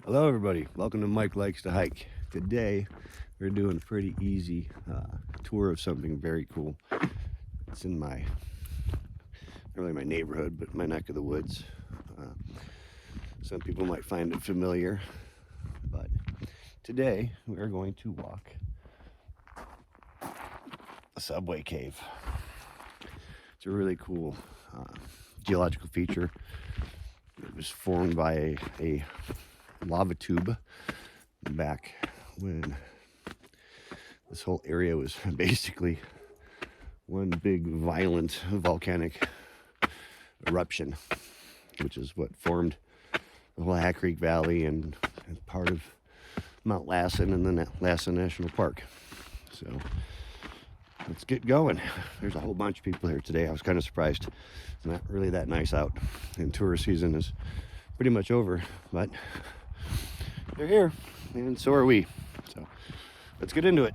Hello everybody, welcome to Mike Likes to Hike. Today we're doing a pretty easy tour of something very cool. It's in not really my neighborhood, but my neck of the woods. Some people might find it familiar, but today we are going to walk a subway cave. It's a really cool geological feature. It was formed by a lava tube back when this whole area was basically one big violent volcanic eruption, which is what formed the whole Hat Creek Valley and part of Mount Lassen and the Lassen National Park. So let's get going. There's a whole bunch of people here today. I was kind of surprised. It's not really that nice out, and tourist season is pretty much over, but they're here, and so are we. So let's get into it.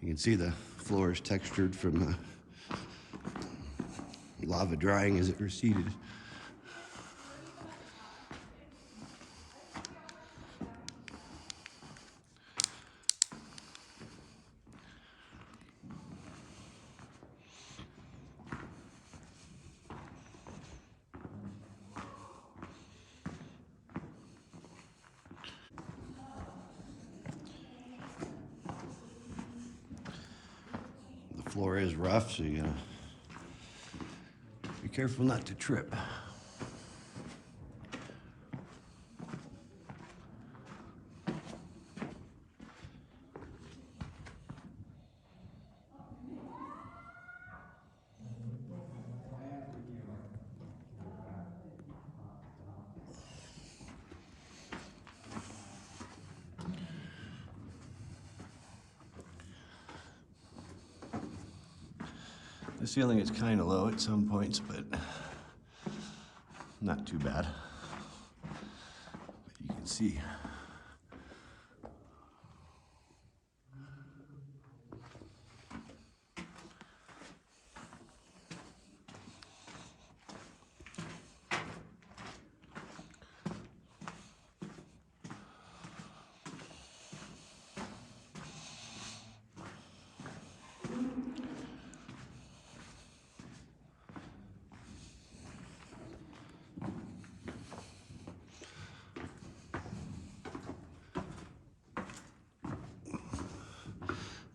You can see the floor is textured from lava drying as it receded. The floor is rough, so you gotta be careful not to trip. The ceiling is kind of low at some points, but not too bad. But you can see.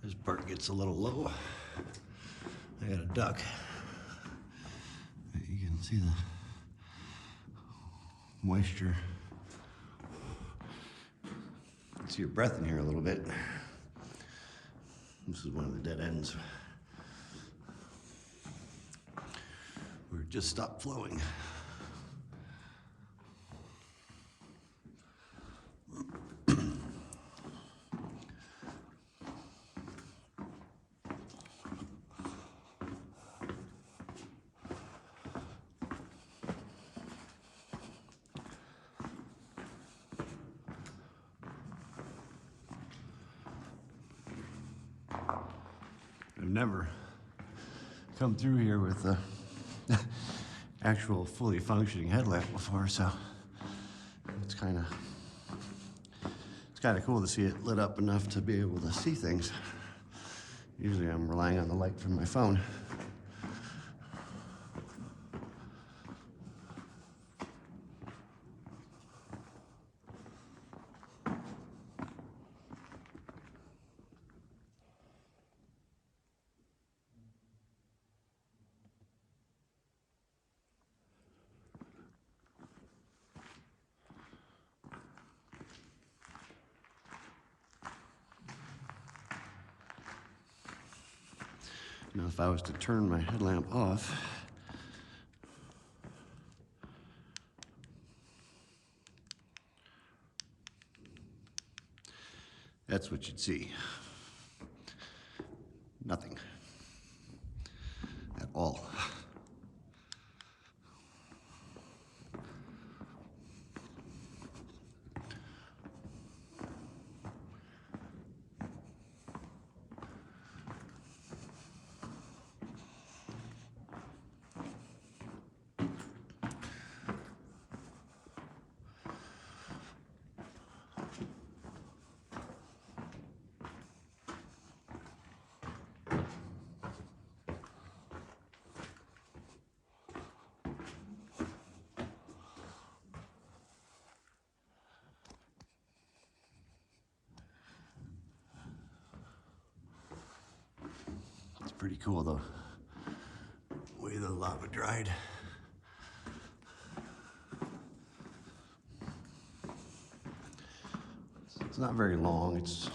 This part gets a little low. I got a duck. You can see the moisture. You can see your breath in here a little bit. This is one of the dead ends. Where it just stopped flowing. I've never come through here with a actual fully functioning headlamp before, so it's kind of cool to see it lit up enough to be able to see things. Usually I'm relying on the light from my phone. Now if I was to turn my headlamp off, that's what you'd see. Nothing at all. It's pretty cool though, the way the lava dried. It's not very long, it's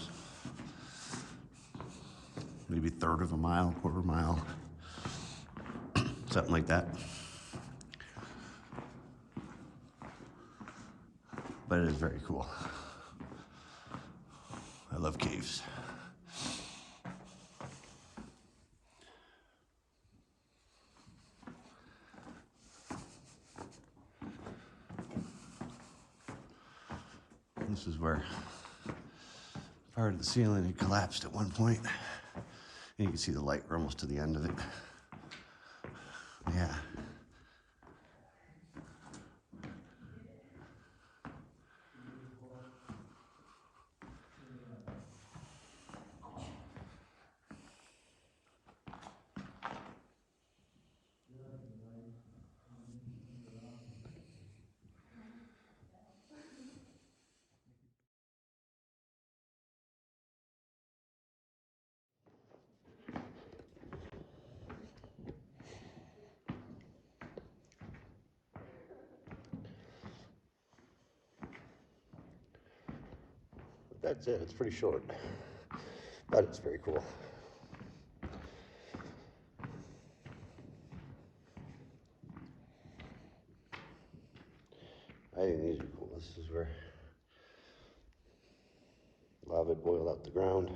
maybe a third of a mile, quarter mile, something like that. But it is very cool. I love caves. This is where part of the ceiling had collapsed at one point. And you can see the light. We're almost to the end of it. Yeah. That's it. It's pretty short, but it's very cool. I think these are cool. This is where lava boiled out the ground.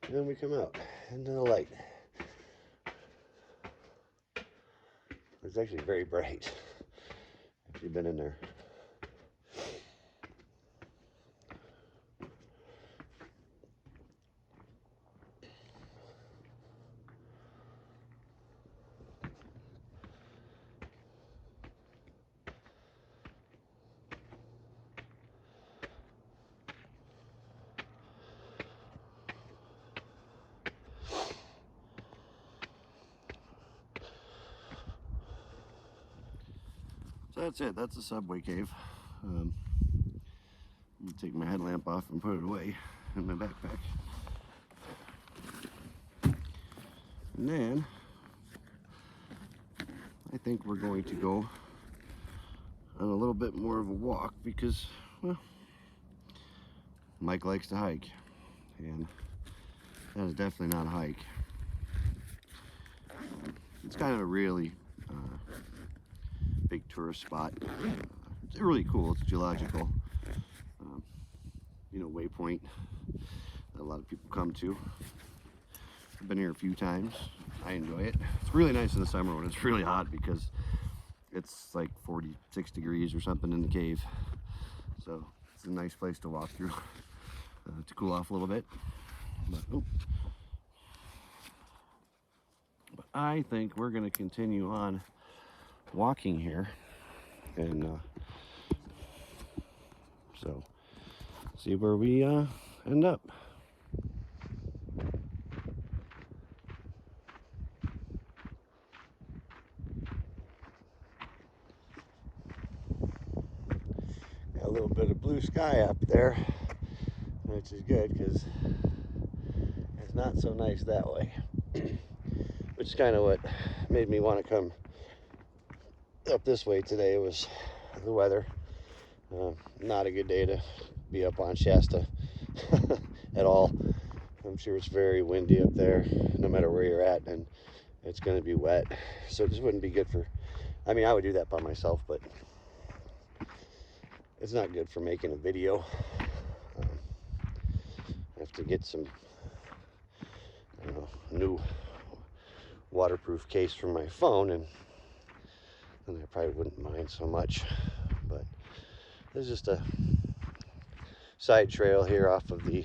And then we come out into the light. It's actually very bright if you've been in there. So that's it. That's the subway cave. I'm gonna take my headlamp off and put it away in my backpack. And then I think we're going to go on a little bit more of a walk because, well, Mike likes to hike, and that is definitely not a hike. It's kind of a really big tourist spot. It's really cool. It's geological, waypoint that a lot of people come to. I've been here a few times. I enjoy it. It's really nice in the summer when it's really hot because it's like 46 degrees or something in the cave. So it's a nice place to walk through to cool off a little bit. But I think we're going to continue on walking here, and so see where we end up. Got a little bit of blue sky up there, which is good because it's not so nice that way. Which is kind of what made me want to come up this way today, was the weather. Not a good day to be up on Shasta at all. I'm sure it's very windy up there no matter where you're at, and it's going to be wet, so it just wouldn't be good for, I mean, I would do that by myself, but it's not good for making a video. I have to get some, I don't know, new waterproof case for my phone, and then I probably wouldn't mind so much. But there's just a side trail here off of the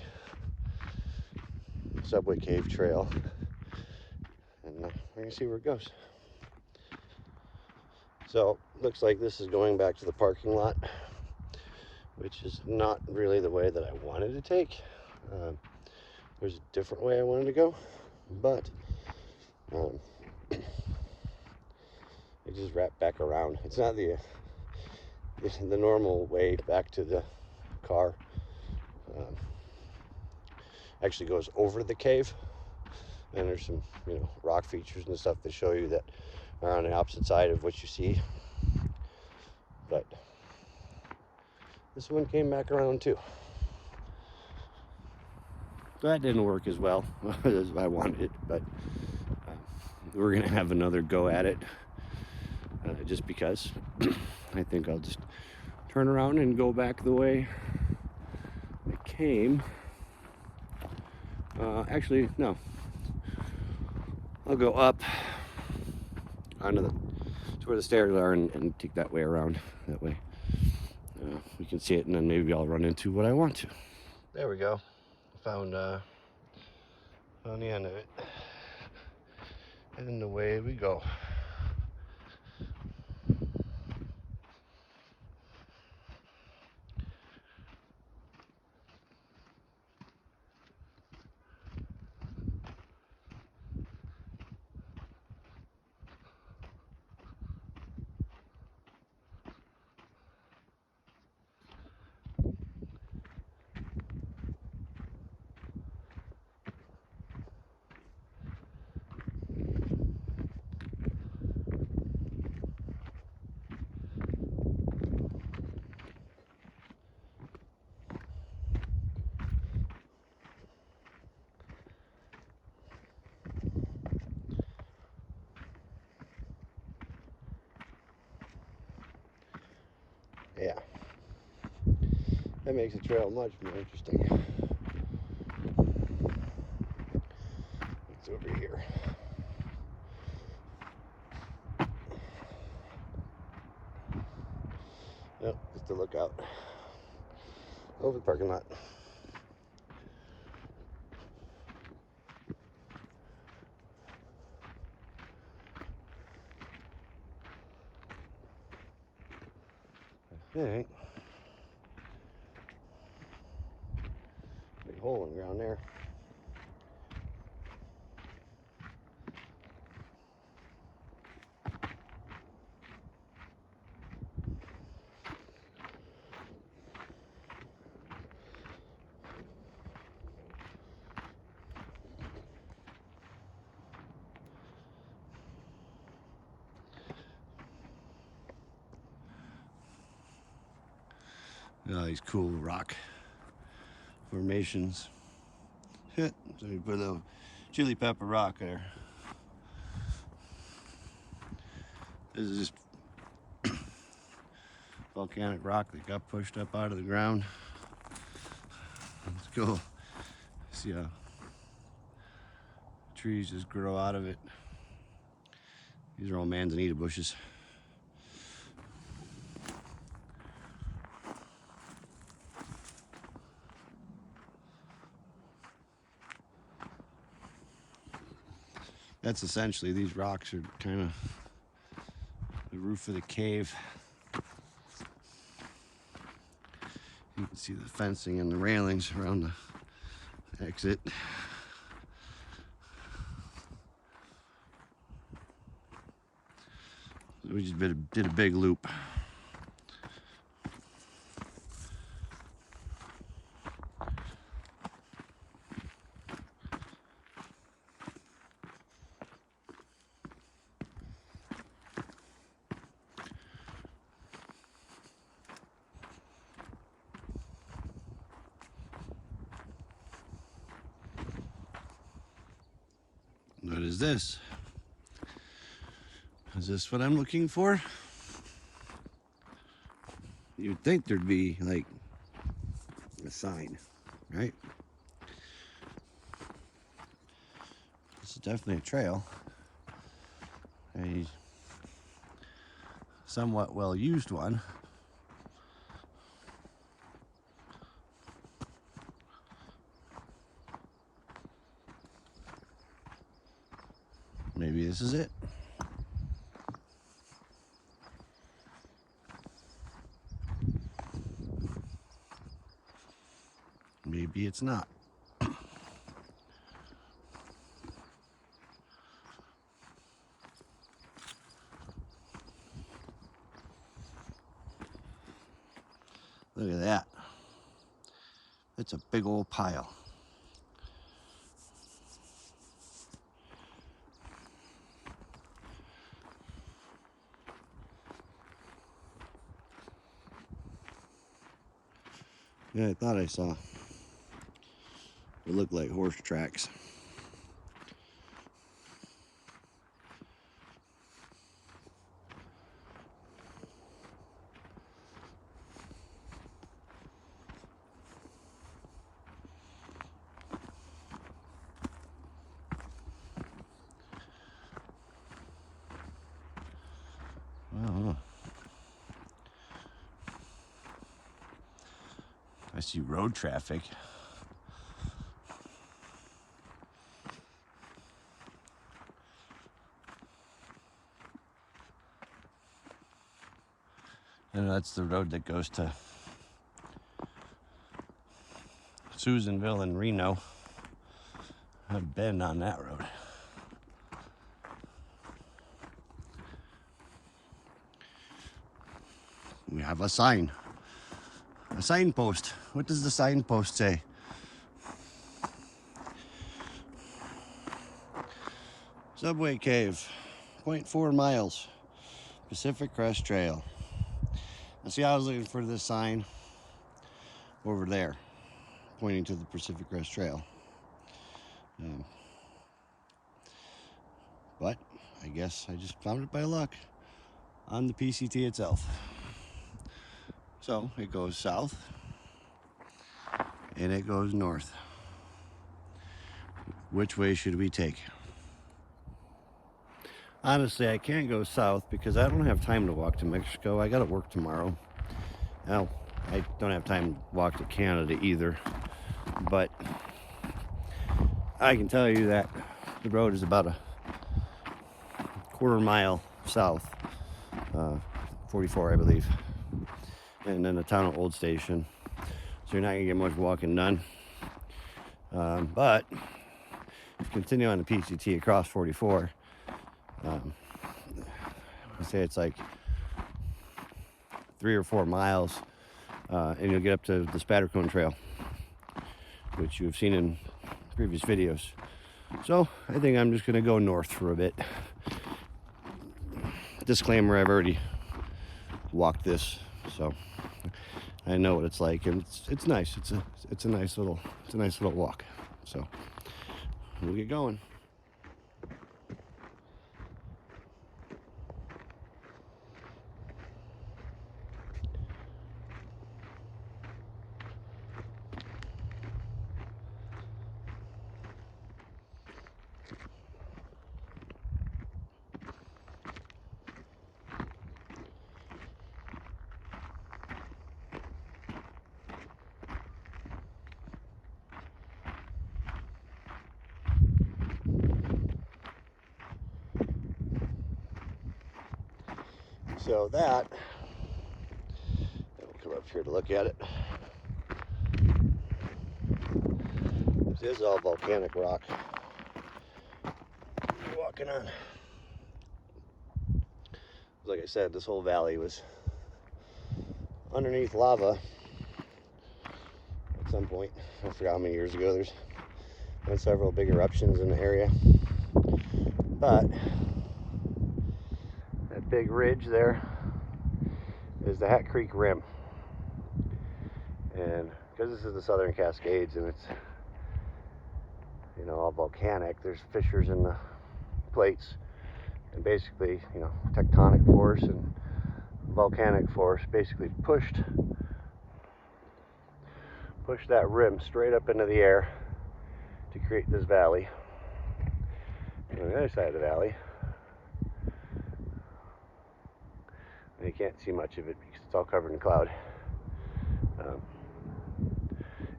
Subway Cave trail, and we're gonna see where it goes. So looks like this is going back to the parking lot, which is not really the way that I wanted to take. There's a different way I wanted to go, but it just wrapped back around. It's not the normal way back to the car. Actually goes over the cave, and there's some, you know, rock features and stuff that show you that are on the opposite side of what you see. But this one came back around too. That didn't work as well as I wanted it, but we're gonna have another go at it, just because. I think I'll just turn around and go back the way I came. Actually, no. I'll go up onto to where the stairs are and take that way around. That way we can see it, and then maybe I'll run into what I want to. There we go. Found the end of it. And away we go. Yeah, that makes the trail much more interesting. It's over here. Yep, just to look out over the parking lot. Alright. Big hole in the ground there. Oh, these cool rock formations. So we put a little chili pepper rock there. This is just volcanic rock that got pushed up out of the ground. It's cool. See how trees just grow out of it. These are all manzanita bushes. That's essentially, these rocks are kind of the roof of the cave. You can see the fencing and the railings around the exit. We just did a big loop. is this? Is this what I'm looking for? You'd think there'd be like a sign, right? This is definitely a trail. A somewhat well-used one. Maybe this is it. Maybe it's not. Look at that. It's a big old pile. Yeah, I thought I saw. It looked like horse tracks. Wow. I see road traffic. And that's the road that goes to Susanville and Reno. I've been on that road. We have a sign. A signpost. What does the signpost say? Subway Cave, 0.4 miles, Pacific Crest Trail. Now see, I was looking for this sign over there, pointing to the Pacific Crest Trail. But I guess I just found it by luck on the PCT itself. So it goes south and it goes north. Which way should we take? Honestly, I can't go south because I don't have time to walk to Mexico. I gotta work tomorrow. Now, I don't have time to walk to Canada either, but I can tell you that the road is about a quarter mile south, 44 I believe, and then the town of Old Station, so you're not gonna get much walking done. But if you continue on the PCT across 44, I say it's like 3 or 4 miles, and you'll get up to the Spattercone Trail, which you've seen in previous videos. So I think I'm just gonna go north for a bit. Disclaimer: I've already walked this, so I know what it's like, and it's nice. It's a nice little walk. So we'll get going. So that, I'll come up here to look at it. This is all volcanic rock you're walking on. Like I said, this whole valley was underneath lava at some point. I forgot how many years ago. There's been several big eruptions in the area, but that big ridge there is the Hat Creek Rim, and because this is the Southern Cascades and it's, you know, all volcanic, there's fissures in the plates, and basically, you know, tectonic force and volcanic force basically pushed that rim straight up into the air to create this valley. And on the other side of the valley, and you can't see much of it because it's all covered in cloud.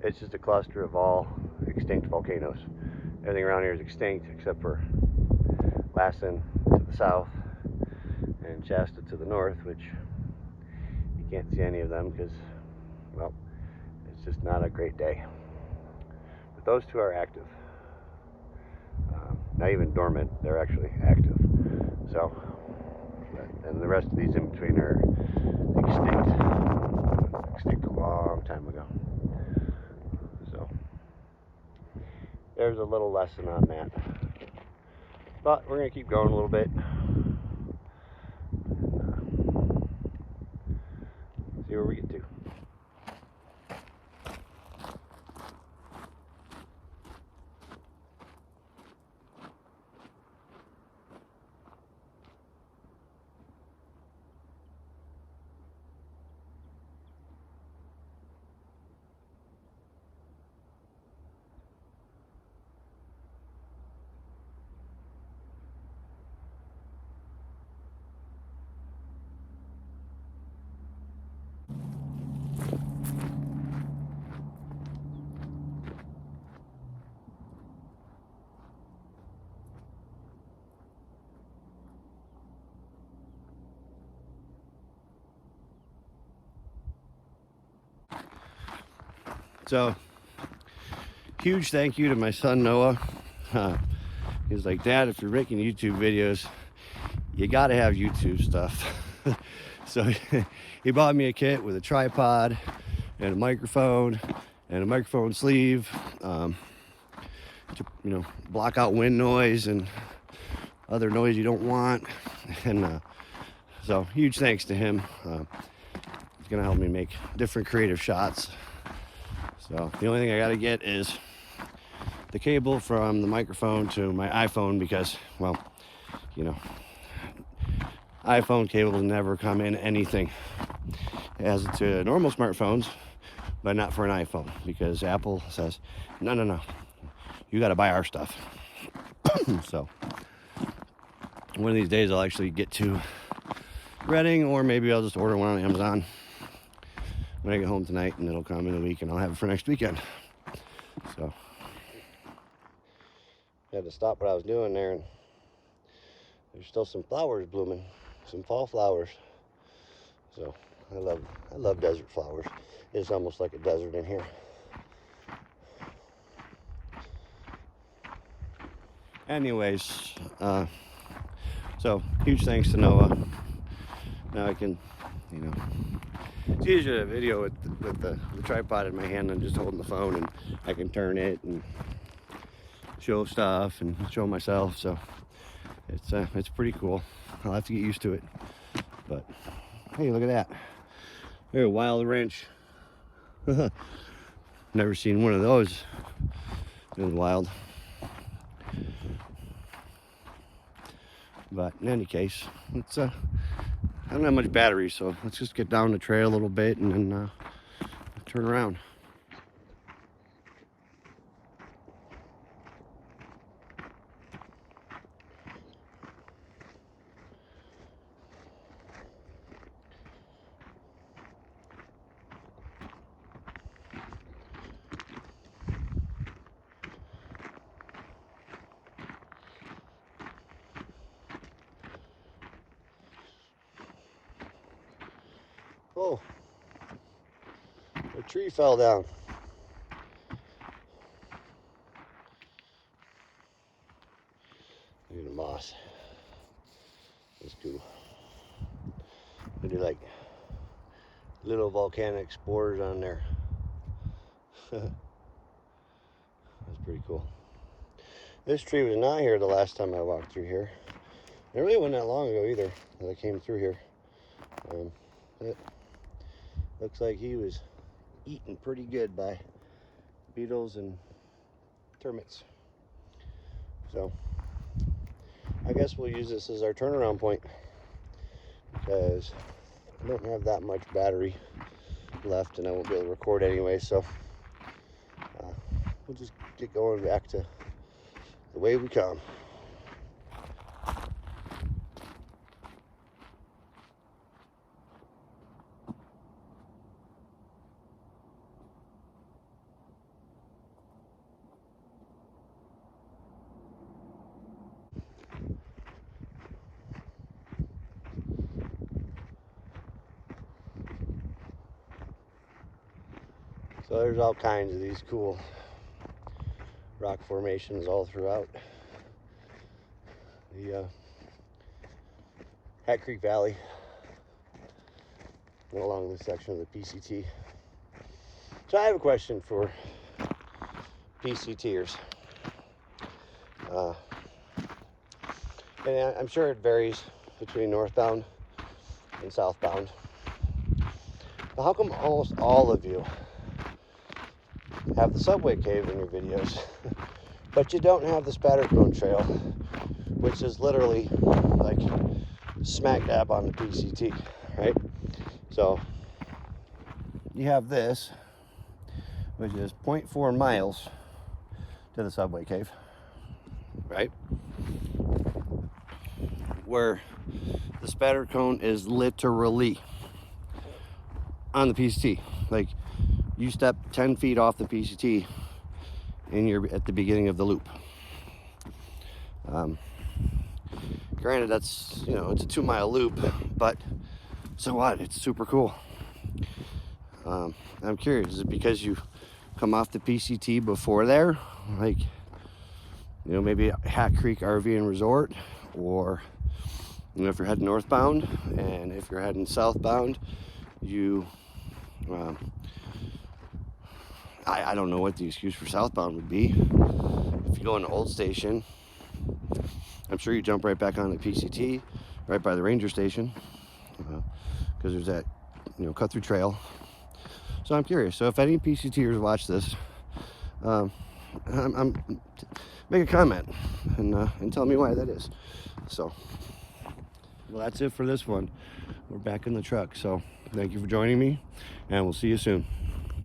It's just a cluster of all extinct volcanoes. Everything around here is extinct except for Lassen to the south and Shasta to the north, which you can't see any of them because, well, it's just not a great day. But those two are active. Not even dormant, they're actually active. So, and the rest of these in between are extinct a long time ago. So, there's a little lesson on that. But we're going to keep going a little bit. See where we get to. So, huge thank you to my son Noah. He's like, Dad, if you're making YouTube videos, you gotta have YouTube stuff. So he bought me a kit with a tripod and a microphone sleeve, to, you know, block out wind noise and other noise you don't want. And so huge thanks to him. He's gonna help me make different creative shots. So the only thing I gotta get is the cable from the microphone to my iPhone because, well, you know, iPhone cables never come in anything. It has it to normal smartphones, but not for an iPhone because Apple says, no, you gotta buy our stuff. So one of these days I'll actually get to Reading, or maybe I'll just order one on Amazon when I get home tonight, and it'll come in a week and I'll have it for next weekend. So I had to stop what I was doing there, and there's still some flowers blooming, some fall flowers. So I love desert flowers. It's almost like a desert in here. Anyways, so huge thanks to Noah. Now I can, you know, it's easier to video with the tripod in my hand than just holding the phone, and I can turn it and show stuff and show myself. So it's pretty cool. I'll have to get used to it. But hey, look at that. There's a wild wrench. Never seen one of those in the wild. But in any case, it's I don't have much battery, so let's just get down the trail a little bit and then turn around. Oh, a tree fell down. Look at the moss. That's cool. They do like little volcanic spores on there. That's pretty cool. This tree was not here the last time I walked through here. It really wasn't that long ago either that I came through here. It looks like he was eaten pretty good by beetles and termites. So I guess we'll use this as our turnaround point, because I don't have that much battery left and I won't be able to record anyway, so we'll just get going back to the way we come. So there's all kinds of these cool rock formations all throughout the Hat Creek Valley and along this section of the PCT. So I have a question for PCTers. And I'm sure it varies between northbound and southbound. But how come almost all of you have the subway cave in your videos, but you don't have the spatter cone trail, which is literally like smack dab on the PCT, right? So you have this, which is 0.4 miles to the subway cave, right? Where the spatter cone is literally on the PCT. Like, you step 10 feet off the PCT and you're at the beginning of the loop. Granted, that's, you know, it's a 2-mile loop, but so what? It's super cool. I'm curious, is it because you come off the PCT before there? Like, you know, maybe Hat Creek RV and Resort, or, you know, if you're heading northbound, and if you're heading southbound, you, I don't know what the excuse for southbound would be. If you go into Old Station, I'm sure you jump right back on the PCT, right by the ranger station, because there's that, you know, cut through trail. So I'm curious. So if any PCTers watch this, make a comment and tell me why that is. So, well, that's it for this one. We're back in the truck. So thank you for joining me, and we'll see you soon.